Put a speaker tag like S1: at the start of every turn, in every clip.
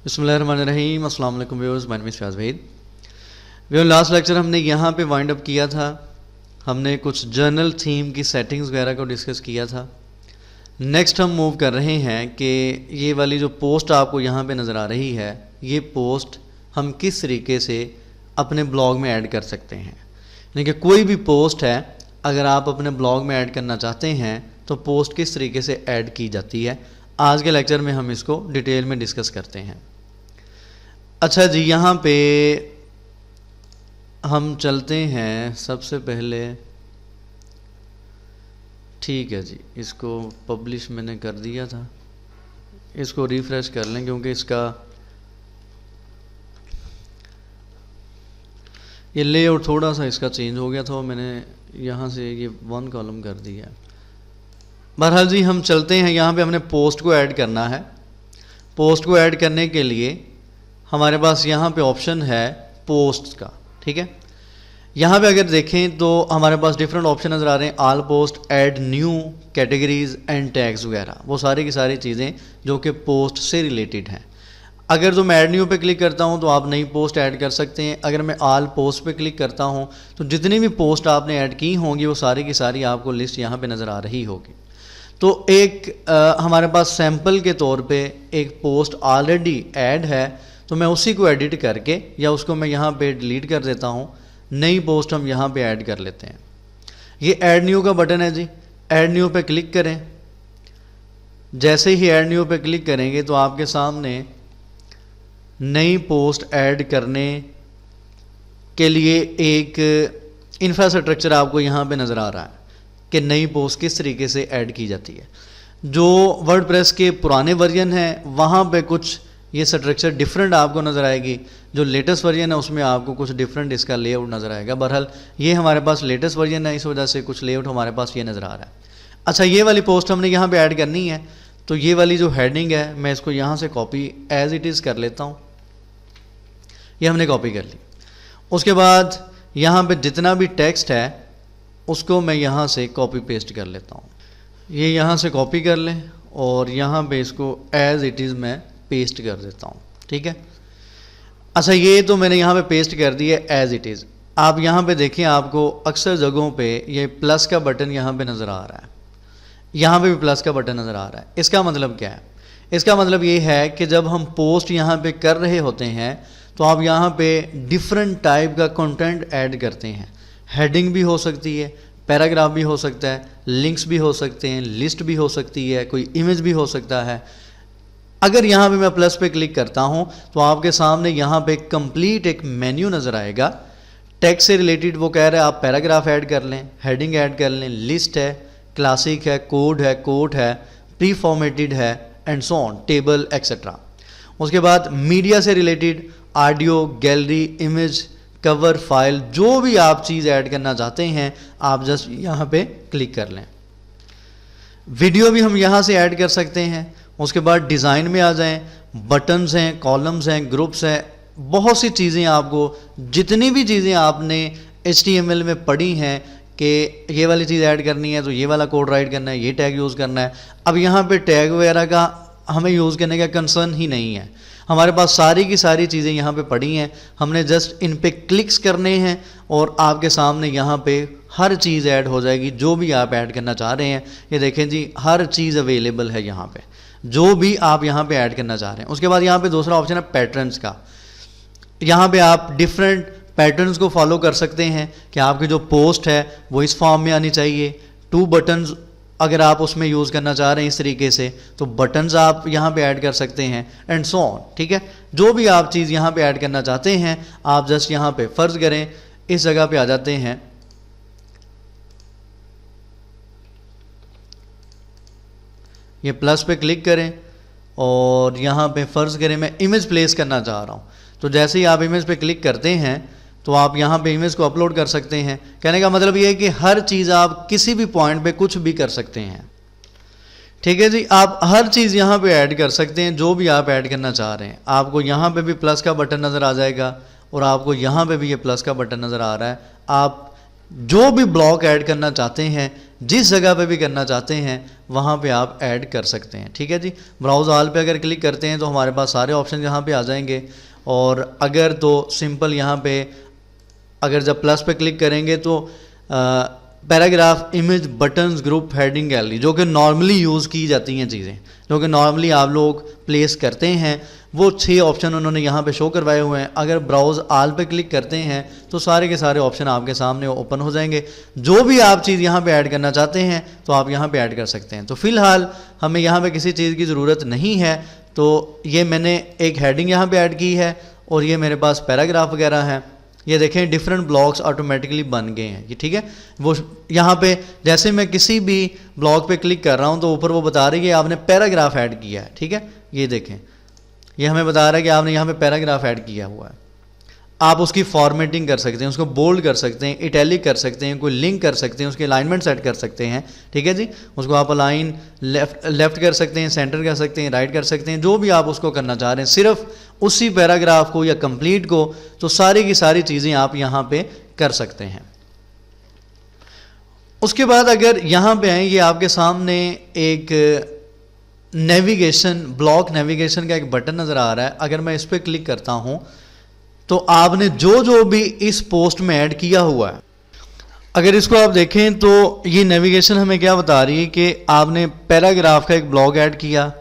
S1: बिस्मिल्लाहिर्रहमानिर्रहीम। अस्सलाम वालेकुम viewers, my name is Shahaz. Viewer, last lecture हमने यहाँ पे वाइंड अप किया था। हमने कुछ जर्नल थीम की सेटिंग्स वगैरह को डिस्कस किया था। नेक्स्ट हम मूव कर रहे हैं कि ये वाली जो पोस्ट आपको यहाँ पे नज़र आ रही है, ये पोस्ट हम किस तरीके से अपने ब्लॉग में ऐड कर सकते हैं। यानी कि कोई भी पोस्ट है, अगर आप अपने ब्लॉग में ऐड करना चाहते हैं तो पोस्ट किस तरीके से ऐड की जाती है, आज के लेक्चर में हम इसको डिटेल में डिस्कस करते हैं। अच्छा जी, यहाँ पे हम चलते हैं। सबसे पहले ठीक है जी, इसको पब्लिश मैंने कर दिया था, इसको रिफ़्रेश कर लें क्योंकि इसका ये लेआउट थोड़ा सा इसका चेंज हो गया था और मैंने यहाँ से ये 1 कॉलम कर दिया। बहरहाल जी, हम चलते हैं। यहाँ पे हमने पोस्ट को ऐड करना है। पोस्ट को ऐड करने के लिए हमारे पास यहाँ पे ऑप्शन है पोस्ट का, ठीक है। यहाँ पे अगर देखें तो हमारे पास डिफरेंट ऑप्शन नज़र आ रहे हैं, all post, add new, categories and tags वगैरह, वो सारी की सारी चीज़ें जो कि पोस्ट से रिलेटेड हैं। अगर तो मैं ऐड न्यू पे क्लिक करता हूँ तो आप नई पोस्ट ऐड कर सकते हैं। अगर मैं ऑल पोस्ट पे क्लिक करता हूँ तो जितनी भी पोस्ट आपने ऐड की होंगी वो सारी की सारी आपको लिस्ट यहाँ पे नज़र आ रही होगी। तो एक हमारे पास सैम्पल के तौर पे एक पोस्ट ऑलरेडी ऐड है, तो मैं उसी को एडिट करके या उसको मैं यहाँ पे डिलीट कर देता हूँ। नई पोस्ट हम यहाँ पे ऐड कर लेते हैं। ये ऐड न्यू का बटन है जी, ऐड न्यू पे क्लिक करें। जैसे ही ऐड न्यू पे क्लिक करेंगे तो आपके सामने नई पोस्ट ऐड करने के लिए एक इंफ्रास्ट्रक्चर आपको यहाँ पे नज़र आ रहा है कि नई पोस्ट किस तरीके से ऐड की जाती है। जो वर्डप्रेस के पुराने वर्जन हैं वहाँ पे कुछ ये स्ट्रक्चर डिफरेंट आपको नज़र आएगी। जो लेटेस्ट वर्जन है उसमें आपको कुछ डिफरेंट इसका लेआउट नज़र आएगा। बहरहाल ये हमारे पास लेटेस्ट वर्जन है, इस वजह से कुछ लेआउट हमारे पास ये नज़र आ रहा है। अच्छा, ये वाली पोस्ट हमने यहाँ पे ऐड करनी है, तो ये वाली जो हेडिंग है मैं इसको यहाँ से कॉपी एज इट इज़ कर लेता हूँ। ये हमने कॉपी कर ली। उसके बाद यहाँ पर जितना भी टेक्स्ट है उसको मैं यहाँ से कॉपी पेस्ट कर लेता हूँ। ये यहाँ से कॉपी कर लें और यहाँ पे इसको एज इट इज़ मैं पेस्ट कर देता हूँ, ठीक है। अच्छा, ये तो मैंने यहाँ पे पेस्ट कर दिया एज इट इज़। आप यहाँ पे देखें, आपको अक्सर जगहों पे ये प्लस का बटन यहाँ पे नज़र आ रहा है, यहाँ पे भी प्लस का बटन नज़र आ रहा है। इसका मतलब क्या है? इसका मतलब ये है कि जब हम पोस्ट यहाँ पे कर रहे होते हैं तो आप यहाँ पे डिफरेंट टाइप का कंटेंट ऐड करते हैं। हेडिंग भी हो सकती है, पैराग्राफ भी हो सकता है, लिंक्स भी हो सकते हैं, लिस्ट भी हो सकती है, कोई इमेज भी हो सकता है। अगर यहाँ पे मैं प्लस पे क्लिक करता हूँ तो आपके सामने यहाँ पे कंप्लीट एक मेन्यू नज़र आएगा। टेक्स्ट से रिलेटेड वो कह रहा है आप पैराग्राफ ऐड कर लें, हेडिंग ऐड कर लें, लिस्ट है, क्लासिक है, कोड है, कोट है, प्री फॉर्मेटेड है and so on, table etcetera. उसके बाद मीडिया से related audio, gallery, image, cover, file, जो भी आप चीज़ ऐड करना चाहते हैं आप जस्ट यहाँ पे क्लिक कर लें। वीडियो भी हम यहाँ से ऐड कर सकते हैं। उसके बाद डिज़ाइन में आ जाएं, बटन्स हैं, कॉलम्स हैं, ग्रुप्स हैं, बहुत सी चीज़ें आपको, जितनी भी चीज़ें आपने HTML में पढ़ी हैं कि ये वाली चीज़ ऐड करनी है तो ये वाला कोड राइट करना है, ये टैग यूज़ करना है। अब यहाँ पे टैग वगैरह का हमें यूज़ करने का कंसर्न ही नहीं है। हमारे पास सारी की सारी चीज़ें यहाँ पे पड़ी हैं, हमने जस्ट इन पे क्लिक्स करने हैं और आपके सामने यहाँ पे हर चीज़ ऐड हो जाएगी जो भी आप ऐड करना चाह रहे हैं। ये देखें जी, हर चीज़ अवेलेबल है यहाँ पे, जो भी आप यहाँ पे ऐड करना चाह रहे हैं। उसके बाद यहाँ पे दूसरा ऑप्शन है पैटर्न्स का। यहाँ पे आप डिफरेंट पैटर्न्स को फॉलो कर सकते हैं कि आपकी जो पोस्ट है वो इस फॉर्म में आनी चाहिए। 2 बटन्स अगर आप उसमें यूज़ करना चाह रहे हैं इस तरीके से तो बटन्स आप यहाँ पे ऐड कर सकते हैं एंड सो ऑन, ठीक है। जो भी आप चीज़ यहाँ पे ऐड करना चाहते हैं आप जस्ट यहाँ पे फ़र्ज़ करें इस जगह पे आ जाते हैं। ये प्लस पे क्लिक करें और यहाँ पे फ़र्ज़ करें मैं इमेज प्लेस करना चाह रहा हूँ, तो जैसे ही आप इमेज पे क्लिक करते हैं तो आप यहाँ पे इमेज को अपलोड कर सकते हैं। कहने का मतलब ये है कि हर चीज़ आप किसी भी पॉइंट पे कुछ भी कर सकते हैं, ठीक है जी। आप हर चीज़ यहाँ पे ऐड कर सकते हैं जो भी आप ऐड करना चाह रहे हैं। आपको यहाँ पे भी प्लस का बटन नज़र आ जाएगा और आपको यहाँ पे भी ये प्लस का बटन नज़र आ रहा है। आप जो भी ब्लॉक ऐड करना चाहते हैं जिस जगह पे भी करना चाहते हैं वहाँ पे आप ऐड कर सकते हैं। ठीक है जी, ब्राउज ऑल पे अगर क्लिक करते हैं तो हमारे पास सारे ऑप्शन यहाँ पे आ जाएंगे। और अगर तो सिंपल यहाँ पे अगर जब प्लस पे क्लिक करेंगे तो paragraph, image, buttons, group, heading, gallery, जो कि नॉर्मली यूज़ की जाती हैं चीज़ें, जो कि नॉर्मली आप लोग प्लेस करते हैं, वो 6 ऑप्शन उन्होंने यहाँ पे शो करवाए हुए हैं। अगर ब्राउज आल पे क्लिक करते हैं तो सारे के सारे ऑप्शन आपके सामने ओपन हो जाएंगे। जो भी आप चीज़ यहाँ पे ऐड करना चाहते हैं तो आप यहाँ पे ऐड कर सकते हैं। तो फिलहाल हमें यहाँ पे किसी चीज़ की ज़रूरत नहीं है, तो ये मैंने एक हेडिंग यहाँ पे ऐड की है और ये मेरे पास पैराग्राफ वगैरह है। ये देखें डिफरेंट ब्लॉक्स ऑटोमेटिकली बन गए हैं ये। ठीक है, वो यहाँ पे जैसे मैं किसी भी ब्लॉक पे क्लिक कर रहा हूँ तो ऊपर वो बता रही है आपने पैराग्राफ ऐड किया है। ठीक है, ये देखें ये हमें बता रहा है कि आपने यहाँ पे पैराग्राफ ऐड किया हुआ है। आप उसकी फॉर्मेटिंग कर सकते हैं, उसको बोल्ड कर सकते हैं, इटैलिक कर सकते हैं, कोई लिंक कर सकते हैं, उसके अलाइनमेंट सेट कर सकते हैं। ठीक है जी, उसको आप अलाइन लेफ्ट कर सकते हैं, सेंटर कर सकते हैं, राइट कर सकते हैं, जो भी आप उसको करना चाह रहे हैं सिर्फ उसी पैराग्राफ को या कंप्लीट को, तो सारी की सारी चीज़ें आप यहाँ पे कर सकते हैं। उसके बाद अगर यहाँ पे आए, ये आपके सामने एक नेविगेशन, ब्लॉक नेविगेशन का एक बटन नज़र आ रहा है। अगर मैं इस पर क्लिक करता हूँ तो आपने जो जो भी इस पोस्ट में ऐड किया हुआ है, अगर इसको आप देखें तो ये नेविगेशन हमें क्या बता रही है कि आपने पैराग्राफ का एक ब्लॉग ऐड किया,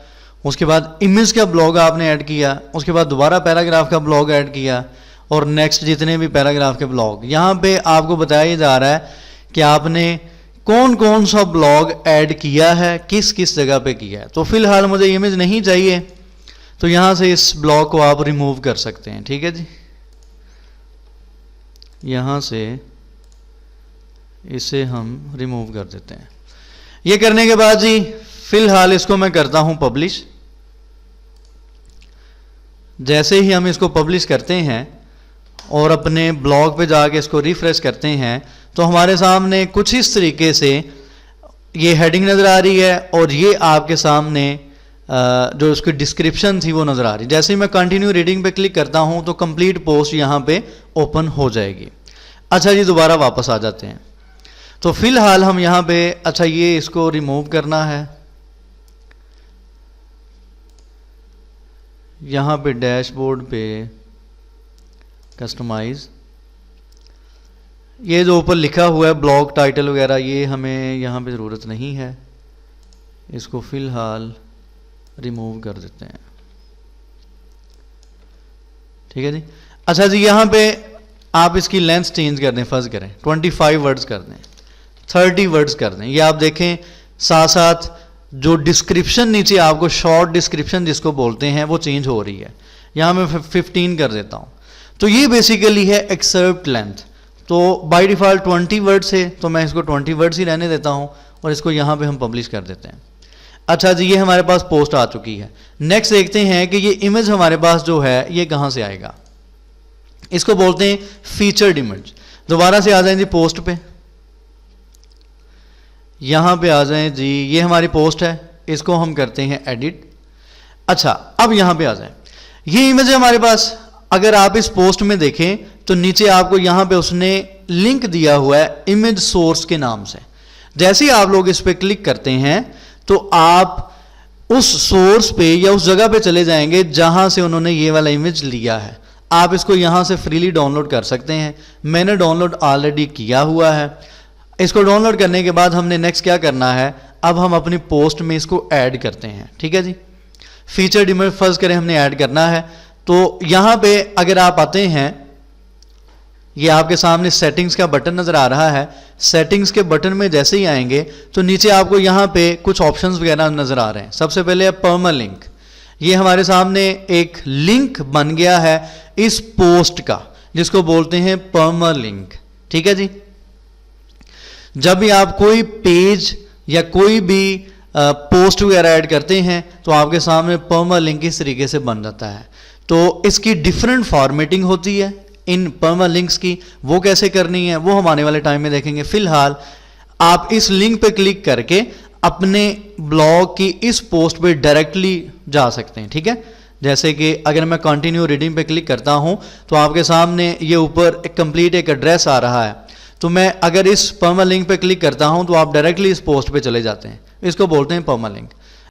S1: उसके बाद इमेज का ब्लॉग आपने ऐड किया, उसके बाद दोबारा पैराग्राफ का ब्लॉग ऐड किया और नेक्स्ट जितने भी पैराग्राफ के ब्लॉग। यहाँ पे आपको बताया जा रहा है कि आपने कौन कौन सा ब्लॉग ऐड किया है, किस किस जगह पे किया है। तो फिलहाल मुझे इमेज नहीं चाहिए, तो यहाँ से इस ब्लॉग को आप रिमूव कर सकते हैं। ठीक है जी, यहाँ से इसे हम रिमूव कर देते हैं। ये करने के बाद जी फिलहाल इसको मैं करता हूँ पब्लिश। जैसे ही हम इसको पब्लिश करते हैं और अपने ब्लॉग पे जाके इसको रिफ्रेश करते हैं तो हमारे सामने कुछ इस तरीके से ये हेडिंग नज़र आ रही है और ये आपके सामने जो उसकी डिस्क्रिप्शन थी वो नज़र आ रही है। जैसे ही मैं कंटिन्यू रीडिंग पे क्लिक करता हूँ तो कंप्लीट पोस्ट यहाँ पे ओपन हो जाएगी। अच्छा जी, दोबारा वापस आ जाते हैं। तो फिलहाल हम यहाँ पे, अच्छा ये इसको रिमूव करना है, यहाँ पे डैशबोर्ड पे कस्टमाइज, ये जो ऊपर लिखा हुआ है ब्लॉग टाइटल वगैरह, ये हमें यहाँ पे ज़रूरत नहीं है, इसको फिलहाल रिमूव कर देते हैं। ठीक है जी। अच्छा जी, यहाँ पे आप इसकी लेंथ चेंज कर दें, फर्ज करें 25 वर्ड्स कर दें, 30 वर्ड्स कर दें। ये आप देखें साथ साथ जो डिस्क्रिप्शन नीचे आपको शॉर्ट डिस्क्रिप्शन जिसको बोलते हैं वो चेंज हो रही है। यहाँ मैं 15 कर देता हूँ। तो ये बेसिकली है एक्सेप्ट लेंथ। तो बाय डिफ़ॉल्ट 20 वर्ड्स है, तो मैं इसको 20 वर्ड्स ही रहने देता हूँ और इसको यहाँ पे हम पब्लिश कर देते हैं। अच्छा जी, ये हमारे पास पोस्ट आ चुकी है। नेक्स्ट देखते हैं कि ये इमेज हमारे पास जो है ये कहाँ से आएगा। इसको बोलते हैं फीचर्ड इमेज। दोबारा से आ जाएं जी पोस्ट पे, यहाँ पे आ जाएं जी, ये हमारी पोस्ट है, इसको हम करते हैं एडिट। अच्छा, अब यहाँ पे आ जाएं, ये इमेज है हमारे पास। अगर आप इस पोस्ट में देखें तो नीचे आपको यहाँ पे उसने लिंक दिया हुआ है इमेज सोर्स के नाम से। जैसे ही आप लोग इस पे क्लिक करते हैं तो आप उस सोर्स पे या उस जगह पे चले जाएंगे जहां से उन्होंने ये वाला इमेज लिया है। आप इसको यहां से फ्रीली डाउनलोड कर सकते हैं। मैंने डाउनलोड ऑलरेडी किया हुआ है। इसको डाउनलोड करने के बाद हमने नेक्स्ट क्या करना है, अब हम अपनी पोस्ट में इसको ऐड करते हैं। ठीक है जी, फीचर्ड इमेज फर्ज करें हमने ऐड करना है। तो यहां पे अगर आप आते हैं, ये आपके सामने सेटिंग्स का बटन नजर आ रहा है। सेटिंग्स के बटन में जैसे ही आएंगे तो नीचे आपको यहाँ पे कुछ ऑप्शंस वगैरह नजर आ रहे हैं। सबसे पहले है परमालिंक। ये हमारे सामने एक लिंक बन गया है इस पोस्ट का, जिसको बोलते हैं परमालिंक। ठीक है जी, जब भी आप कोई पेज या कोई भी पोस्ट वगैरह ऐड करते हैं तो आपके सामने परमालिंक इस तरीके से बन जाता है। तो इसकी डिफरेंट फॉर्मेटिंग होती है इन परमालिंक्स की, वो कैसे करनी है वो हम आने वाले टाइम में देखेंगे। फिलहाल आप इस लिंक पे क्लिक करके अपने ब्लॉग की इस पोस्ट पे डायरेक्टली जा सकते हैं। ठीक है, जैसे कि अगर मैं कंटिन्यू रीडिंग पे क्लिक करता हूं तो आपके सामने ये ऊपर एक कंप्लीट एक एड्रेस आ रहा है। तो मैं अगर इस पर्मा लिंक पे क्लिक करता हूं तो आप डायरेक्टली इस पोस्ट पे चले जाते हैं, इसको बोलते हैं पर्मा लिंक।